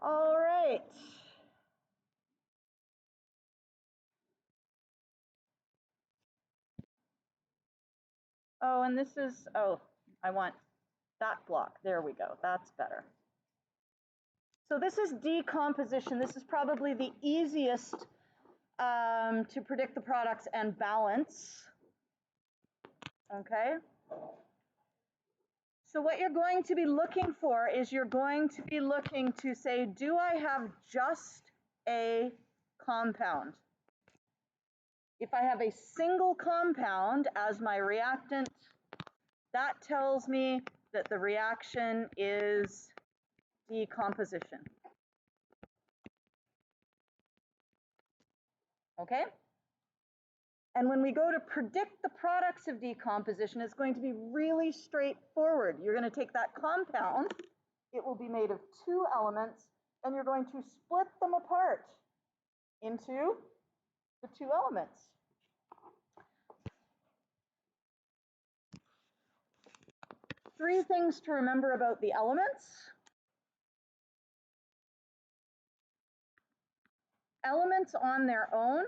All right. Oh, and this is, oh, I want that block. There we go. That's better. So this is decomposition. This is probably the easiest to predict the products and balance. Okay. So what you're going to be looking for is you're going to be looking to say, do I have just a compound? If I have a single compound as my reactant, that tells me that the reaction is decomposition. Okay? And when we go to predict the products of decomposition, it's going to be really straightforward. You're going to take that compound, it will be made of two elements, and you're going to split them apart into the two elements. Three things to remember about the elements. Elements on their own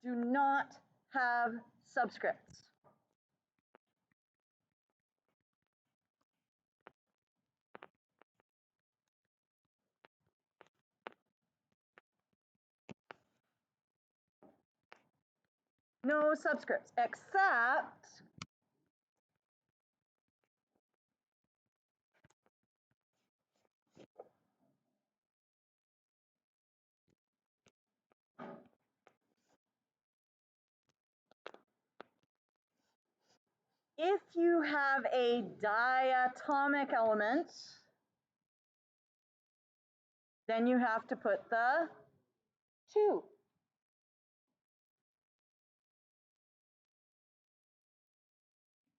do not have subscripts. No subscripts, except if you have a diatomic element, then you have to put the 2.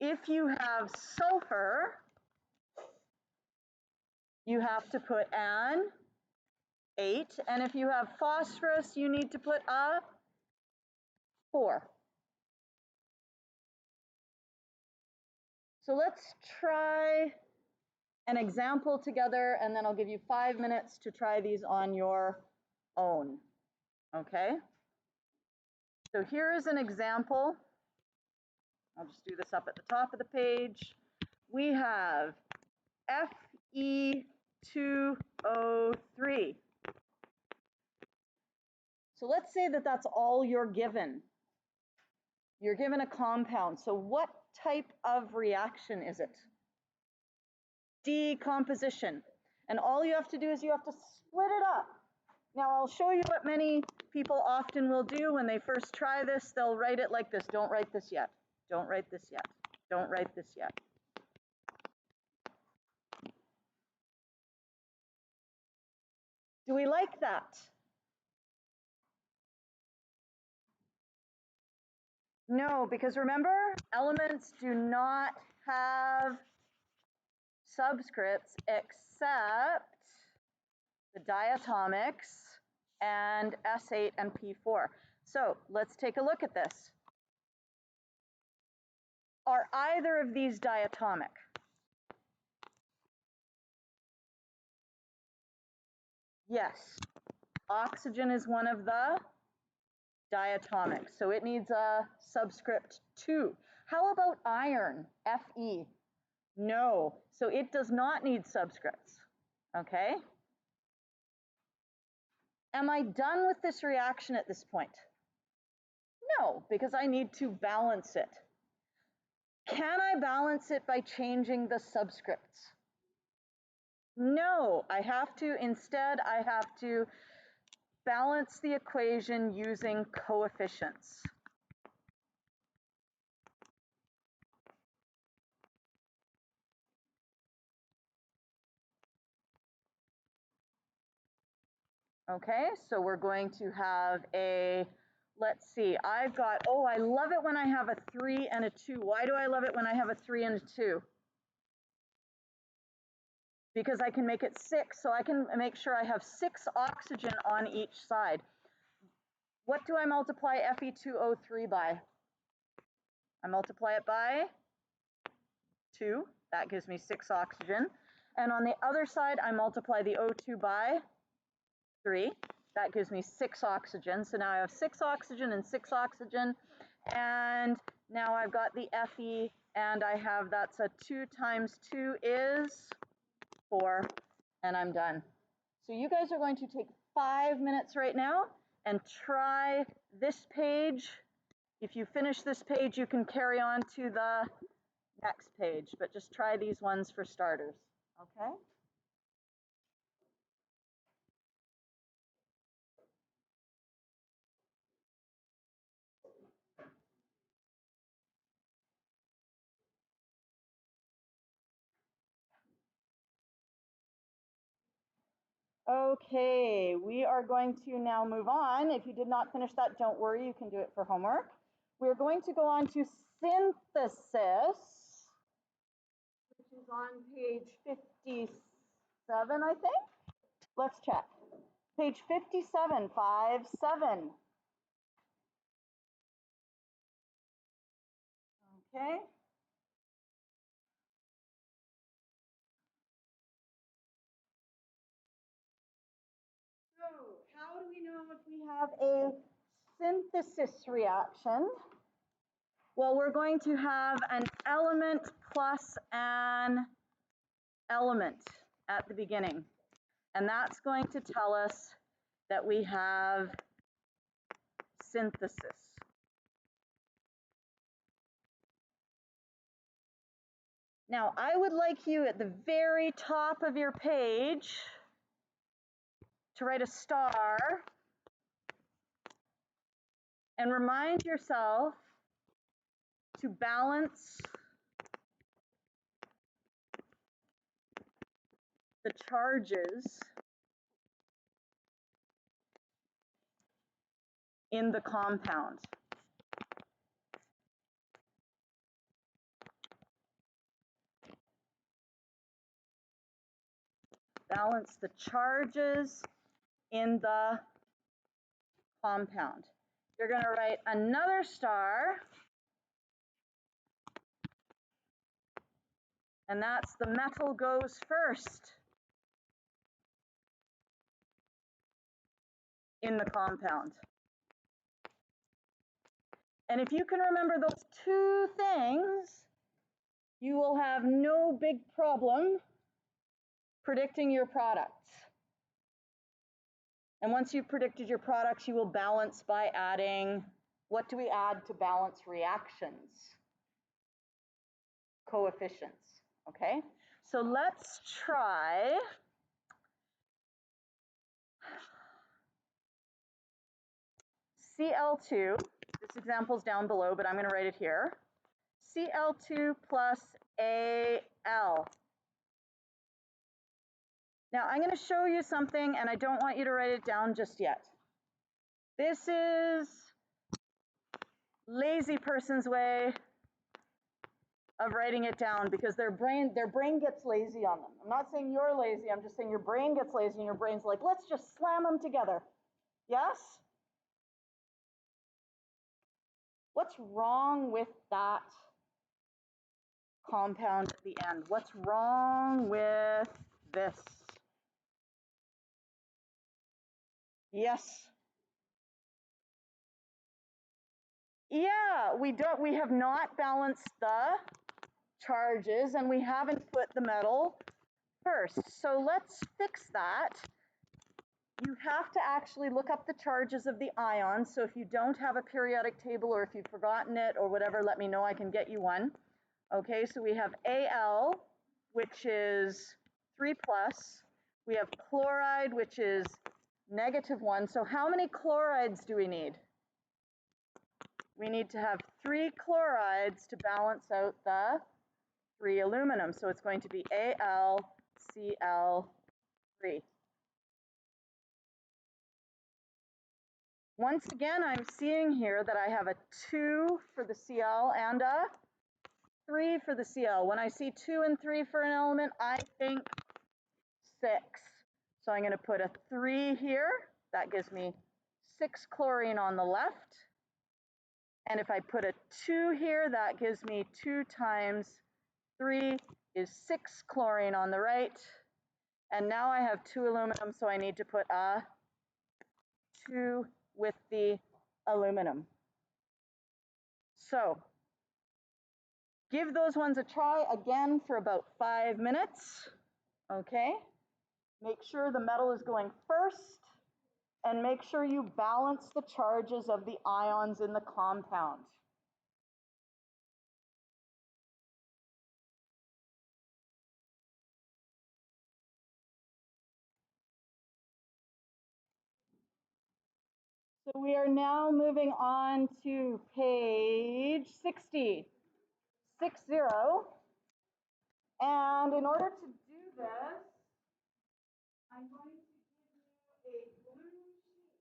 If you have sulfur, you have to put an 8. And if you have phosphorus, you need to put a 4. So let's try an example together, and then I'll give you 5 minutes to try these on your own. Okay? So here is an example. I'll just do this up at the top of the page. We have Fe2O3. So let's say that that's all you're given. You're given a compound. So what type of reaction is it? Decomposition. And all you have to do is you have to split it up. Now I'll show you what many people often will do when they first try this. They'll write it like this. Don't write this yet. Don't write this yet. Don't write this yet. Do we like that? No, because remember, elements do not have subscripts except the diatomics and S8 and P4. So let's take a look at this. Are either of these diatomic? Yes. Oxygen is one of the diatomics, so it needs a subscript 2. How about iron, Fe? No, so it does not need subscripts, okay? Am I done with this reaction at this point? No, because I need to balance it. Can I balance it by changing the subscripts? No, I have to, instead I have to balance the equation using coefficients. Okay, so we're going to have a, let's see, I've got, oh, I love it when I have a 3 and a 2. Why do I love it when I have a 3 and a 2? Because I can make it 6, so I can make sure I have 6 oxygen on each side. What do I multiply Fe2O3 by? I multiply it by 2, that gives me 6 oxygen. And on the other side, I multiply the O2 by 3, that gives me 6 oxygen. So now I have 6 oxygen and 6 oxygen. And now I've got the Fe, and I have, that's a 2 times 2 is 4, and I'm done. So you guys are going to take 5 minutes right now and try this page. If you finish this page, you can carry on to the next page, but just try these ones for starters, okay? Okay, we are going to now move on. If you did not finish that, don't worry, you can do it for homework. We're going to go on to synthesis, which is on page 57, I think. Let's check. Page 57, 5-7. Okay. So how do we know if we have a synthesis reaction? Well, we're going to have an element plus an element at the beginning. And that's going to tell us that we have synthesis. Now, I would like you at the very top of your page to write a star and remind yourself to balance the charges in the compound. Balance the charges in the compound. You're going to write another star, and that's the metal goes first in the compound. And if you can remember those two things, you will have no big problem predicting your products. And once you've predicted your products, you will balance by adding, what do we add to balance reactions? Coefficients, okay? So let's try Cl2, this example is down below, but I'm going to write it here. Cl2 plus Al. Now I'm going to show you something, and I don't want you to write it down just yet. This is lazy person's way of writing it down because their brain gets lazy on them. I'm not saying you're lazy, I'm just saying your brain gets lazy and your brain's like, let's just slam them together. Yes? What's wrong with that compound at the end? What's wrong with this? Yes. Yeah, we have not balanced the charges and we haven't put the metal first. So let's fix that. You have to actually look up the charges of the ions. So if you don't have a periodic table or if you've forgotten it or whatever, let me know, I can get you one. Okay, so we have Al, which is 3+. We have chloride, which is -1. So how many chlorides do we need? We need to have 3 chlorides to balance out the 3 aluminum. So it's going to be AlCl3. Once again, I'm seeing here that I have a 2 for the Cl and a 3 for the Cl. When I see 2 and 3 for an element, I think 6. So I'm going to put a 3 here. That gives me 6 chlorine on the left. And if I put a 2 here, that gives me 2 times 3 is 6 chlorine on the right. And now I have 2 aluminum, so I need to put a 2 with the aluminum. So give those ones a try again for about 5 minutes, okay? Make sure the metal is going first, and make sure you balance the charges of the ions in the compound. So we are now moving on to page 60, 60. And in order to do this, I'm going to give you a blue sheet.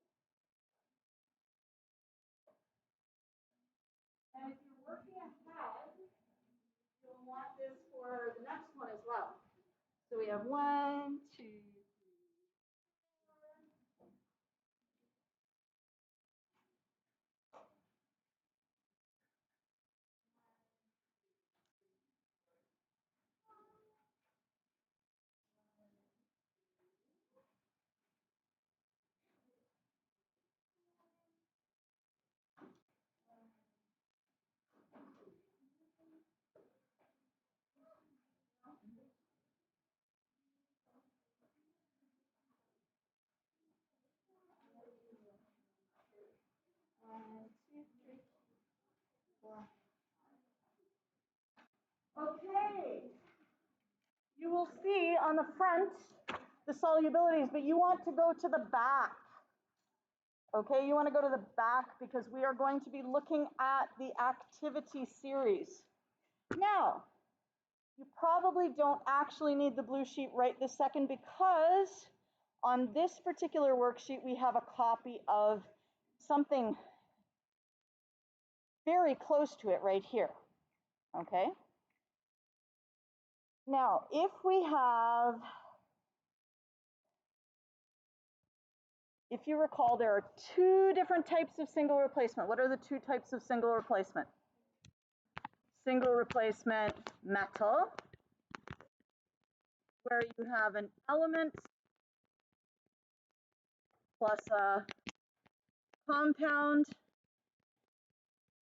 And if you're working ahead, you'll want this for the next one as well. So we have 1, 2, 3. Okay, you will see on the front the solubilities, but you want to go to the back. Okay, you want to go to the back because we are going to be looking at the activity series. Now, you probably don't actually need the blue sheet right this second because on this particular worksheet we have a copy of something very close to it right here. Okay. Now, if you recall, there are 2 different types of single replacement. What are the 2 types of single replacement? Single replacement metal, where you have an element plus a compound,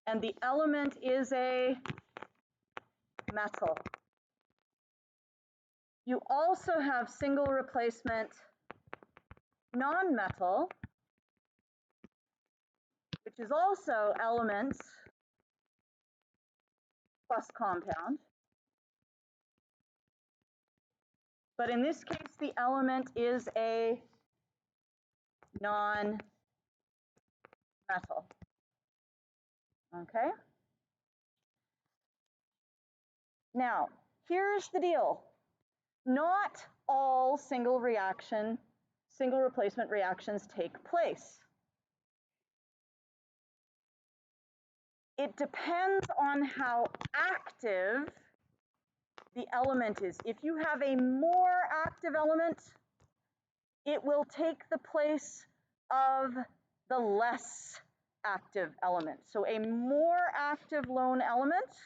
and the element is a metal. You also have single replacement non-metal, which is also elements plus compound. But in this case, the element is a non-metal. Okay? Now, here's the deal. Not all single replacement reactions take place. It depends on how active the element is. If you have a more active element, it will take the place of the less active element. So a more active lone element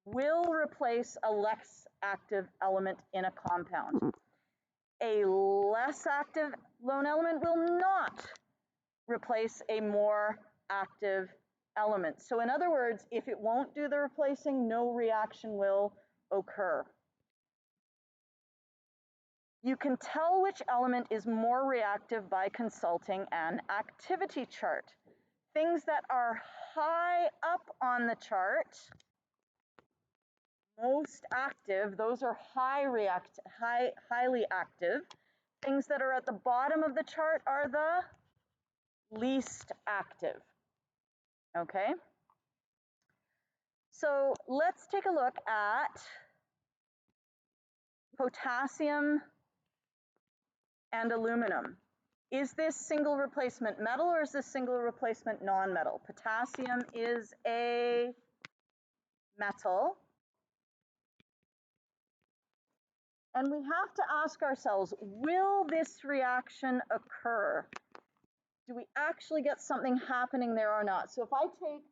will replace a less active element in a compound. A less active lone element will not replace a more active element. So in other words, if it won't do the replacing, no reaction will occur. You can tell which element is more reactive by consulting an activity chart. Things that are high up on the chart, most active, those are highly active. Things that are at the bottom of the chart are the least active. Okay? So let's take a look at potassium and aluminum. Is this single replacement metal or is this single replacement non-metal? Potassium is a metal. And we have to ask ourselves, will this reaction occur? do we actually get something happening there or not? So if I take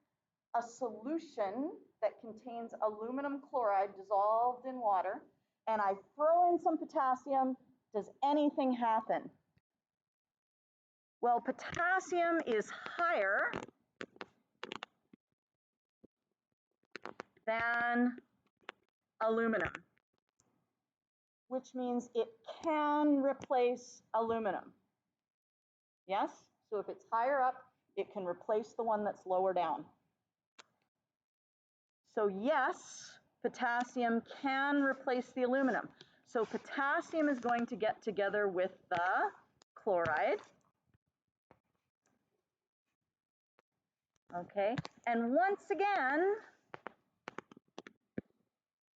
a solution that contains aluminum chloride dissolved in water and I throw in some potassium, does anything happen? Well, potassium is higher than aluminum, which means it can replace aluminum. Yes? So if it's higher up, it can replace the one that's lower down. So yes, potassium can replace the aluminum. So potassium is going to get together with the chloride. Okay, and once again,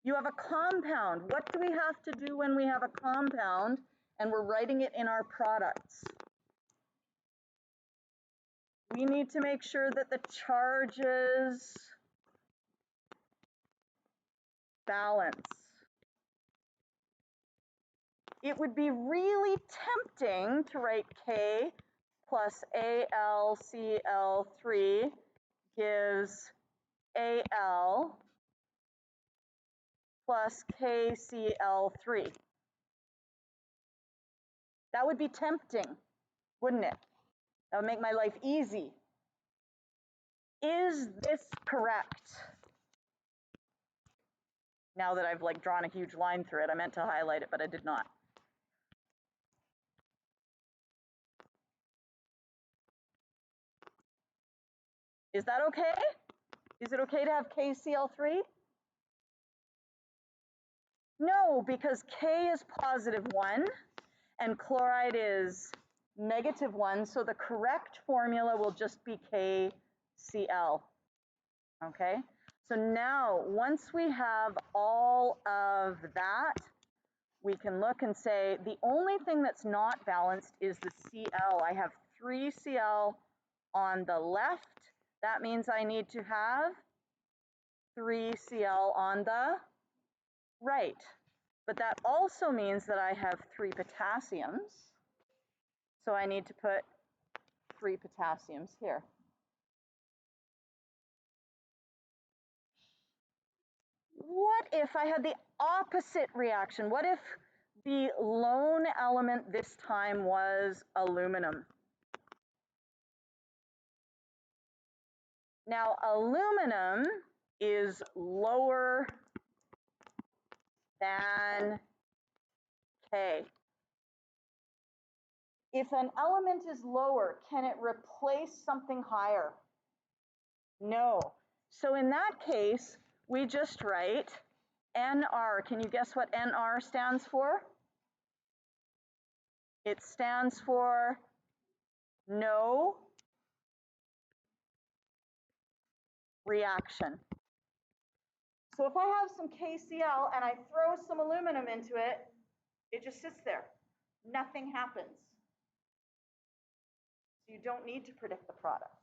you have a compound. What do we have to do when we have a compound and we're writing it in our products? We need to make sure that the charges balance. It would be really tempting to write K plus AlCl3 gives Al plus KCl3. That would be tempting, wouldn't it? That would make my life easy. Is this correct? Now that I've like drawn a huge line through it, I meant to highlight it, but I did not. Is that okay? Is it okay to have KCl3? No, because K is +1 and chloride is -1, so the correct formula will just be KCl. Okay, so now once we have all of that, we can look and say the only thing that's not balanced is the Cl. I have 3 Cl on the left. That means I need to have 3 Cl on the right. But that also means that I have 3 potassiums. So I need to put 3 potassiums here. What if I had the opposite reaction? What if the lone element this time was aluminum? Now, aluminum is lower than K. If an element is lower, can it replace something higher? No. So in that case, we just write NR. Can you guess what NR stands for? It stands for no reaction. So if I have some KCl and I throw some aluminum into it, it just sits there. Nothing happens. So you don't need to predict the products.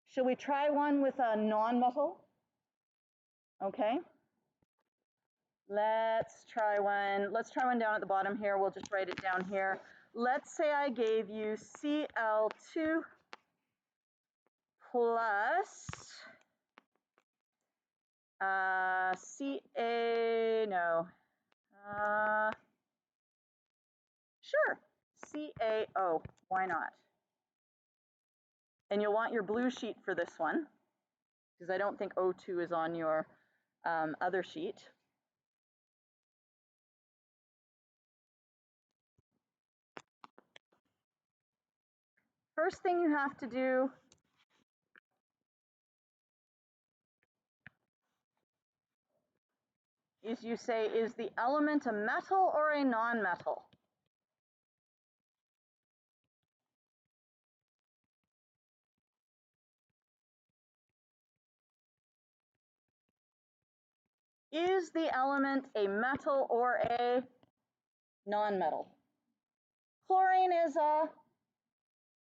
Shall we try one with a non-metal? Okay. Let's try one. Let's try one down at the bottom here. We'll just write it down here. Let's say I gave you Cl2 plus sure, CaO, why not? And you'll want your blue sheet for this one, because I don't think O2 is on your other sheet. First thing you have to do is you say, is the element a metal or a non-metal? Is the element a metal or a non-metal? Chlorine is a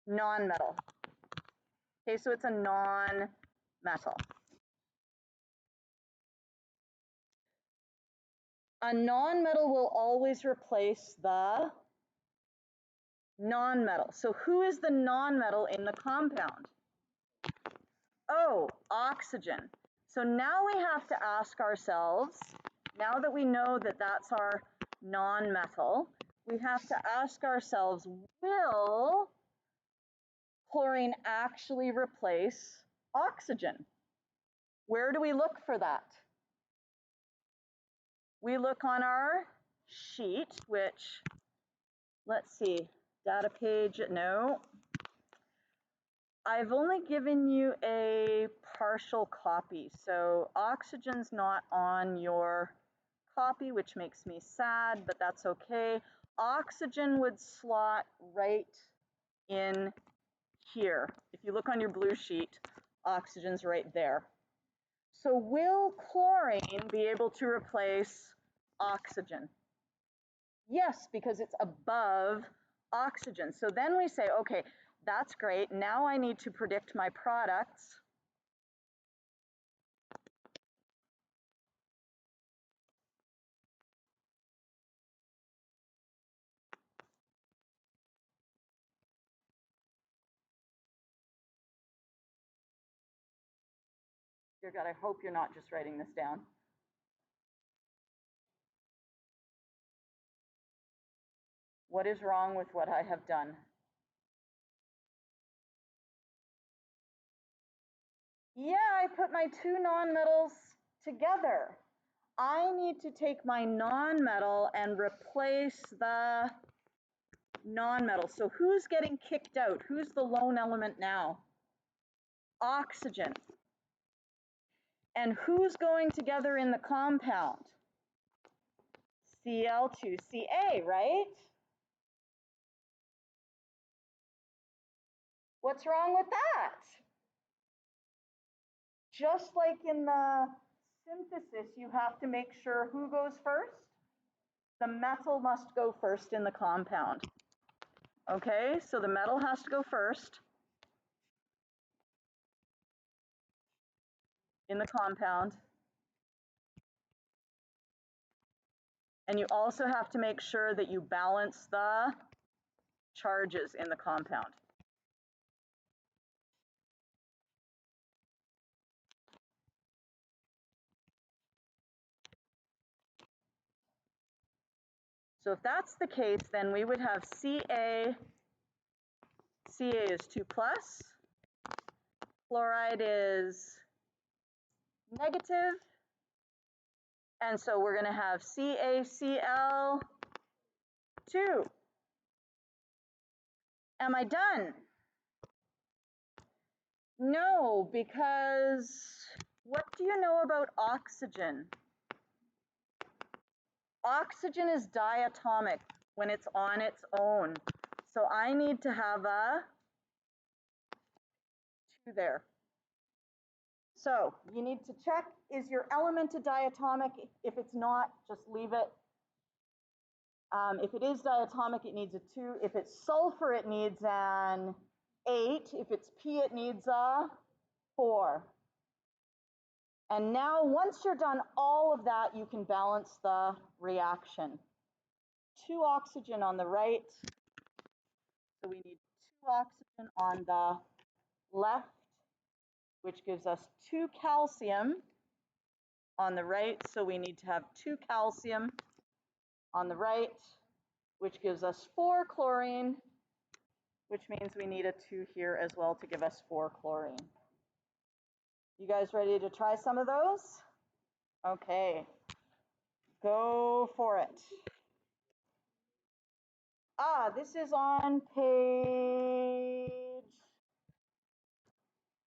non-metal. Okay, so it's a non-metal. A non-metal will always replace the Non-metal. So who is the non-metal in the compound? Oh, oxygen. So now we have to ask ourselves, now that we know that that's our non-metal, we have to ask ourselves, will chlorine actually replace oxygen? Where do we look for that? We look on our sheet, which, let's see, data page, no. I've only given you a partial copy, so oxygen's not on your copy, which makes me sad, but that's okay. Oxygen would slot right in here. If you look on your blue sheet, oxygen's right there. So will chlorine be able to replace oxygen? Yes, because it's above oxygen. So then we say, okay, that's great. Now I need to predict my products. Dear God, I hope you're not just writing this down. What is wrong with what I have done? Yeah, I put my two nonmetals together. I need to take my nonmetal and replace the nonmetal. So who's getting kicked out? Who's the lone element now? Oxygen. And who's going together in the compound? Cl2Ca, right? What's wrong with that? Just like in the synthesis, you have to make sure who goes first? The metal must go first in the compound. Okay, so the metal has to go first in the compound. And you also have to make sure that you balance the charges in the compound. So if that's the case, then we would have Ca is 2 plus, chloride is negative, and so we're going to have CaCl2. Am I done? No, because what do you know about oxygen? Oxygen is diatomic when it's on its own. So I need to have a 2 there. So you need to check, is your element a diatomic? If it's not, just leave it. If it is diatomic, it needs a 2. If it's sulfur, it needs an 8. If it's P, it needs a 4. And now once you're done all of that, you can balance the reaction. 2 oxygen on the right. So we need 2 oxygen on the left, which gives us 2 calcium on the right. So we need to have 2 calcium on the right, which gives us 4 chlorine, which means we need a 2 here as well to give us 4 chlorine. You guys ready to try some of those? Okay, go for it. This is on page,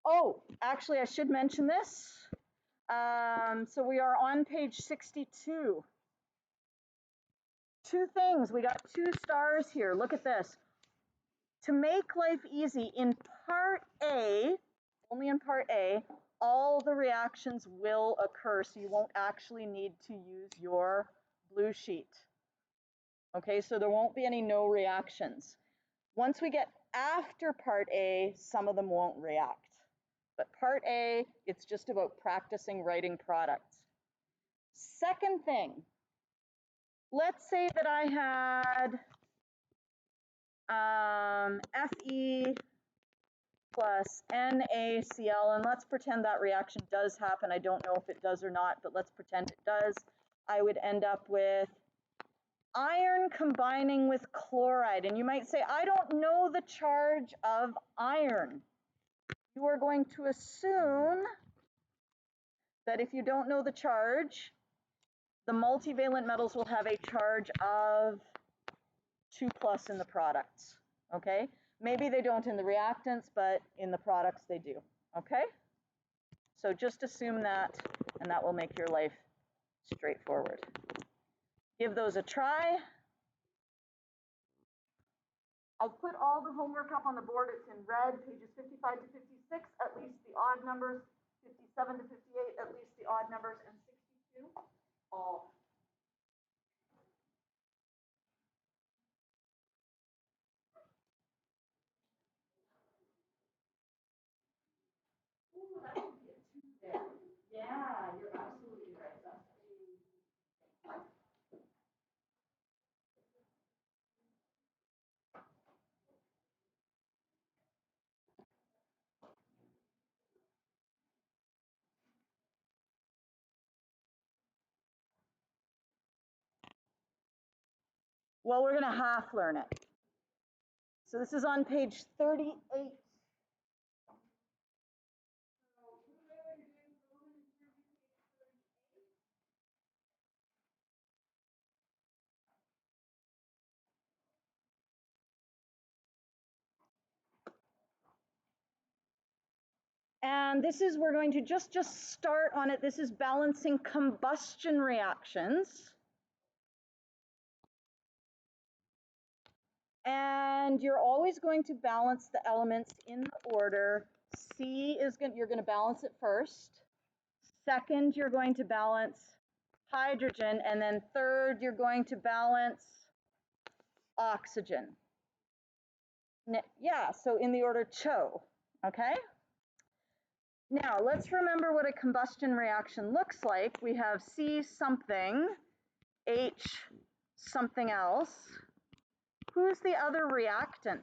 oh, actually I should mention this. So we are on page 62. 2 things, we got 2 stars here, look at this. To make life easy, in part A, only in part A, all the reactions will occur, so you won't actually need to use your blue sheet. Okay, so there won't be any no reactions. Once we get after part A, some of them won't react. But part A, it's just about practicing writing products. Second thing, let's say that I had Fe plus NaCl, and let's pretend that reaction does happen. I don't know if it does or not, but let's pretend it does. I would end up with iron combining with chloride. And you might say, I don't know the charge of iron. You are going to assume that if you don't know the charge, the multivalent metals will have a charge of 2+ in the products, okay? Maybe they don't in the reactants, but in the products they do, okay? So just assume that, and that will make your life straightforward. Give those a try. I'll put all the homework up on the board. It's in red, pages 55 to 56, at least the odd numbers, 57 to 58, at least the odd numbers, and 62, all. Ooh, that would be a 2 there. Yeah, you're absolutely right. Well, we're going to half learn it. So this is on page 38. And this is, we're going to just start on it. This is balancing combustion reactions. And you're always going to balance the elements in the order. You're going to balance it first. Second, you're going to balance hydrogen. And then third, you're going to balance oxygen. Yeah, so in the order CHO, okay? Now, let's remember what a combustion reaction looks like. We have C something, H something else. Who's the other reactant?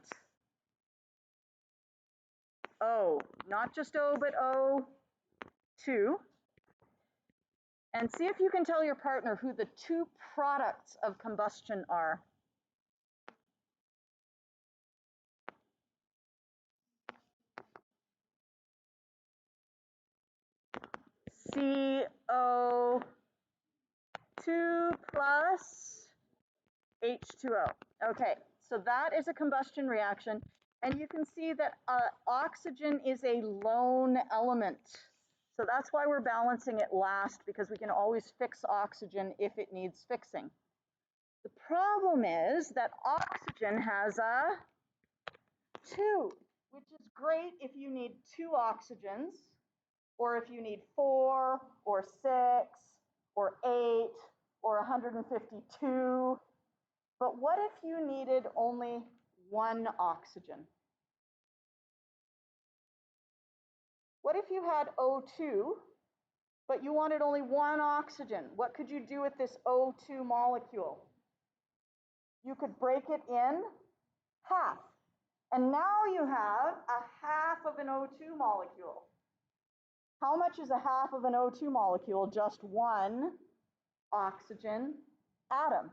O, not just O, but O2. And see if you can tell your partner who the two products of combustion are. CO2 plus H2O. Okay, so that is a combustion reaction. And you can see that oxygen is a lone element. So that's why we're balancing it last, because we can always fix oxygen if it needs fixing. The problem is that oxygen has a 2, which is great if you need 2 oxygens, or if you need 4, or 6, or 8, or 152. But what if you needed only 1 oxygen? What if you had O2, but you wanted only 1 oxygen? What could you do with this O2 molecule? You could break it in half. And now you have a half of an O2 molecule. How much is a half of an O2 molecule? Just 1 oxygen atom.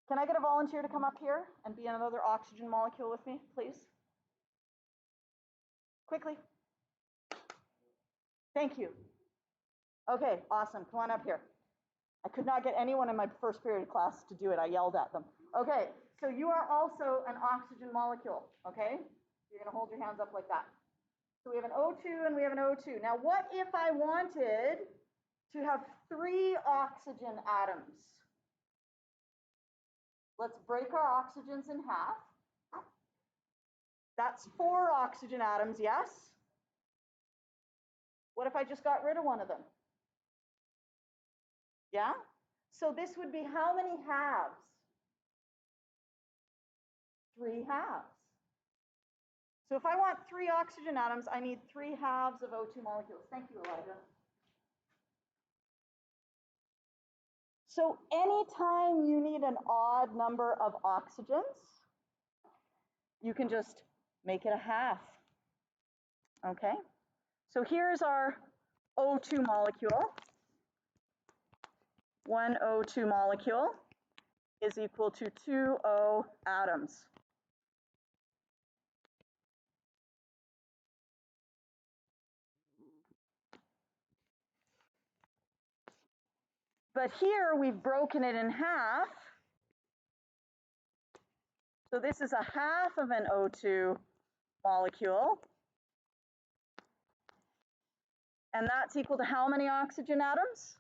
Can I get a volunteer to come up here and be another oxygen molecule with me, please? Quickly. Thank you. Okay, awesome. Come on up here. I could not get anyone in my first period class to do it. I yelled at them. Okay, so you are also an oxygen molecule, okay? You're going to hold your hands up like that. So we have an O2 and we have an O2. Now, what if I wanted to have 3 oxygen atoms? Let's break our oxygens in half. That's 4 oxygen atoms, yes? What if I just got rid of one of them? Yeah? So this would be how many halves? 3 halves. So if I want 3 oxygen atoms, I need 3 halves of O2 molecules. Thank you, Elijah. So anytime you need an odd number of oxygens, you can just make it a half. Okay, so here's our O2 molecule. One O2 molecule is equal to 2 O atoms. But here we've broken it in half. So this is a half of an O2 molecule. And that's equal to how many oxygen atoms?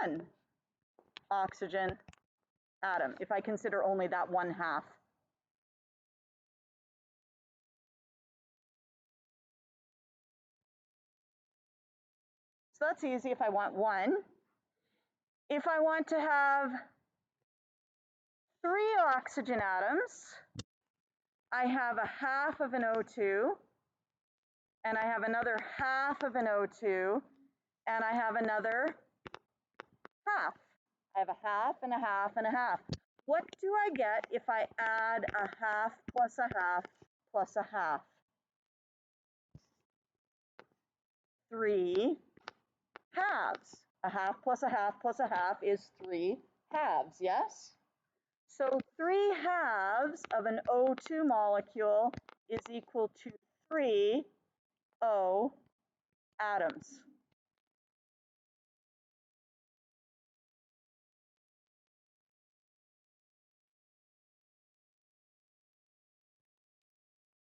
1 oxygen atom, if I consider only that one half. So that's easy if I want 1. If I want to have 3 oxygen atoms, I have a half of an O2, and I have another half of an O2, and I have another half. I have a half and a half and a half. What do I get if I add a half plus a half plus a half? 3 halves. A half plus a half plus a half is 3 halves, yes? So 3 halves of an O2 molecule is equal to 3 O atoms.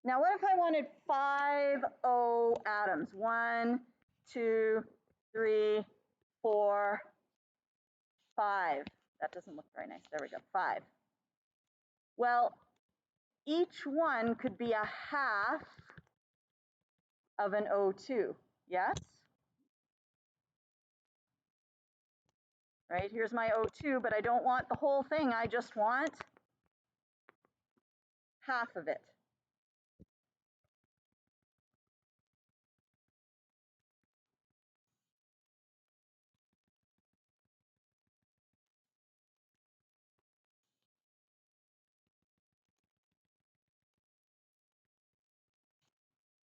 Now what if I wanted 5 O atoms? 1, 2, 3, 4, 5. That doesn't look very nice. There we go, 5. Well, each one could be a half of an O2, yes? Right, here's my O2, but I don't want the whole thing, I just want half of it.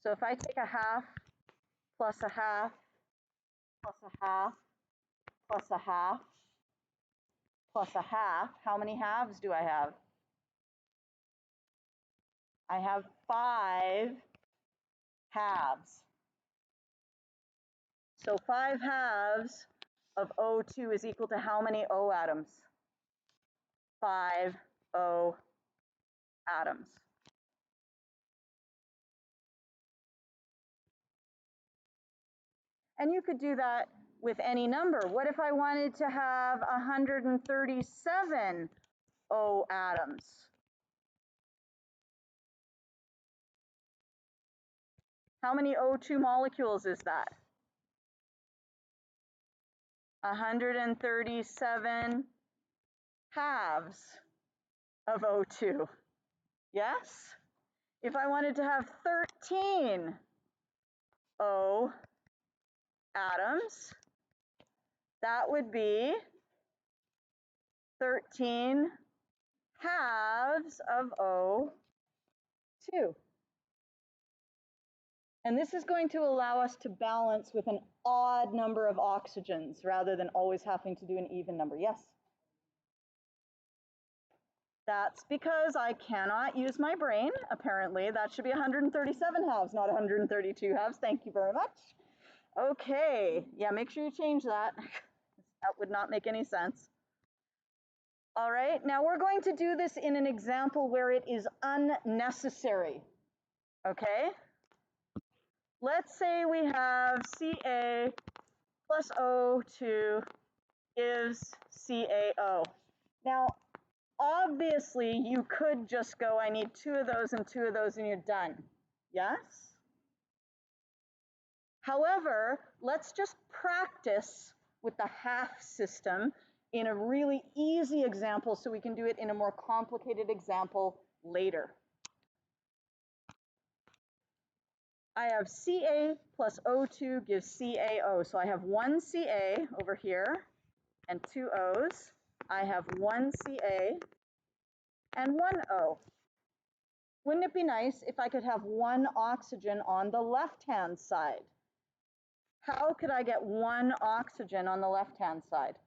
So if I take a half plus a half plus a half plus a half plus a half, how many halves do I have? I have 5 halves. So 5 halves of O2 is equal to how many O atoms? 5 O atoms. And you could do that with any number. What if I wanted to have 137 O atoms? How many O2 molecules is that? 137 halves of O2. Yes? If I wanted to have 13 O atoms, that would be 13 halves of O2. And this is going to allow us to balance with an odd number of oxygens rather than always having to do an even number. Yes? That's because I cannot use my brain, apparently. That should be 137 halves, not 132 halves. Thank you very much. Okay, yeah, make sure you change that. That would not make any sense. All right, now we're going to do this in an example where it is unnecessary, okay? Let's say we have Ca plus O2 gives CaO. Now, obviously, you could just go, I need 2 of those and 2 of those, and you're done. Yes? However, let's just practice with the half system in a really easy example so we can do it in a more complicated example later. I have Ca plus O2 gives CaO. So I have 1 Ca over here and 2 O's. I have 1 Ca and 1 O. Wouldn't it be nice if I could have 1 oxygen on the left-hand side? How could I get 1 oxygen on the left-hand side?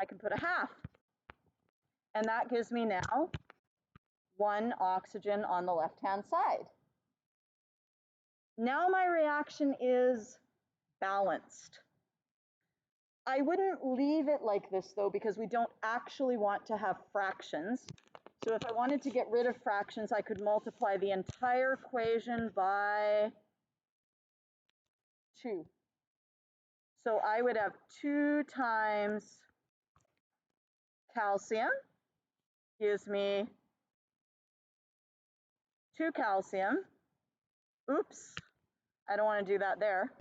I can put a half, and that gives me now 1 oxygen on the left-hand side. Now my reaction is balanced. I wouldn't leave it like this though, because we don't actually want to have fractions. So if I wanted to get rid of fractions, I could multiply the entire equation by 2. So I would have 2 times calcium gives me 2 calcium. Oops, I don't want to do that there.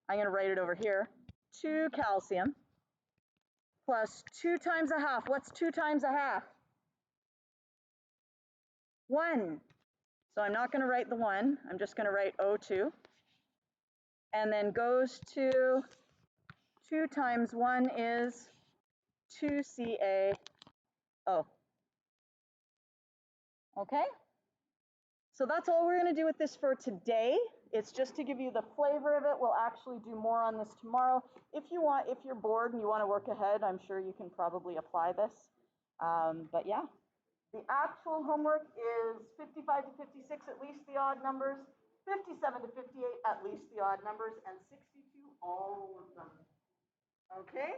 I'm going to write it over here. 2 calcium plus 2 times a half. What's 2 times a half? 1. So I'm not going to write the 1. I'm just going to write O2. And then goes to 2 times 1 is 2CaO. Okay? So that's all we're going to do with this for today. It's just to give you the flavor of it. We'll actually do more on this tomorrow. If you want, if you're bored and you want to work ahead, I'm sure you can probably apply this. But yeah, the actual homework is 55 to 56, at least the odd numbers, 57 to 58, at least the odd numbers, and 62, all of them. Okay?